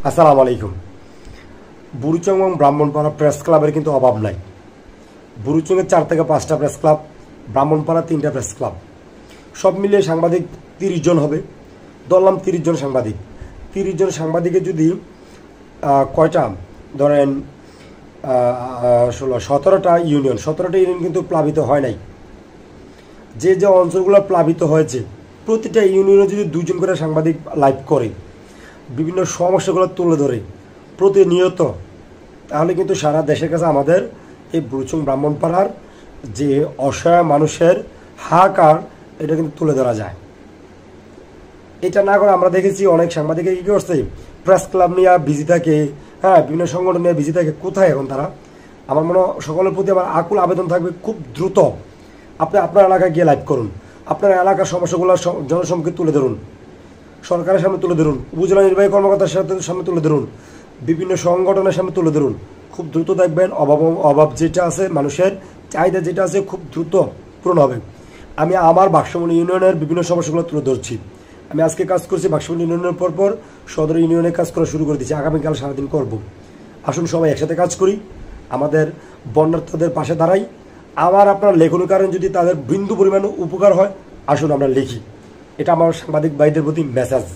আসসালামু আলাইকুম। বুড়িচং এবং ব্রাহ্মণপাড়া প্রেস ক্লাবের কিন্তু অভাব নাই। বুড়িচংয়ের 4 থেকে 5টা প্রেস ক্লাব, ব্রাহ্মণপাড়া 3টা প্রেস ক্লাব, সব মিলিয়ে সাংবাদিক 30 জন হবে। ধরলাম 30 জন সাংবাদিক। 30 জন সাংবাদিকের যদি কয়টা ধরেন 17টা ইউনিয়ন, 17টা ইউনিয়ন কিন্তু প্লাবিত হয় নাই। যে যে অঞ্চলগুলো প্লাবিত হয়েছে প্রতিটা ইউনিয়নে যদি 2 জন করে সাংবাদিক লাইভ করে, বিভিন্ন সমস্যাগুলো তুলে ধরে প্রতিনিয়ত, তাহলে কিন্তু সারা দেশের কাছে আমাদের এই বুড়িচং ব্রাহ্মণপাড়ার যে অসহায় মানুষের হাহাকার এটা কিন্তু তুলে ধরা যায়। এটা না করে আমরা দেখেছি অনেক সাংবাদিকে কী করছে, প্রেস ক্লাব নিয়ে বিজি থাকে, বিভিন্ন সংগঠন নিয়ে বিজি থাকে। কোথায় এখন তারা? আমার মনে হয় সকলের প্রতি আমার আকুল আবেদন থাকবে, খুব দ্রুত আপনি আপনার এলাকায় গিয়ে লাইভ করুন, আপনার এলাকার সমস্যাগুলো জনসম্মুখে তুলে ধরুন, সরকারের সামনে তুলে ধরুন, উপজেলা নির্বাহী কর্মকর্তার সামনে তুলে ধরুন, বিভিন্ন সংগঠনের সামনে তুলে ধরুন। খুব দ্রুত দেখবেন অভাব যেটা আছে, মানুষের চাহিদা যেটা আছে, খুব দ্রুত পূরণ হবে। আমি আমার বাক্সমণি ইউনিয়নের বিভিন্ন সমস্যাগুলো তুলে ধরছি। আমি আজকে কাজ করছি বাক্সমণি ইউনিয়নের পর সদর ইউনিয়নে কাজ করা শুরু করে দিচ্ছি। আগামীকাল সারাদিন করব। আসুন সবাই একসাথে কাজ করি, আমাদের বন্যার্থদের পাশে দাঁড়াই। আমার আপনার লেখনের কারণে যদি তাদের বিন্দু পরিমাণ উপকার হয়, আসুন আমরা লিখি। এটা আমার সাংবাদিক ভাইদের প্রতি মেসেজ।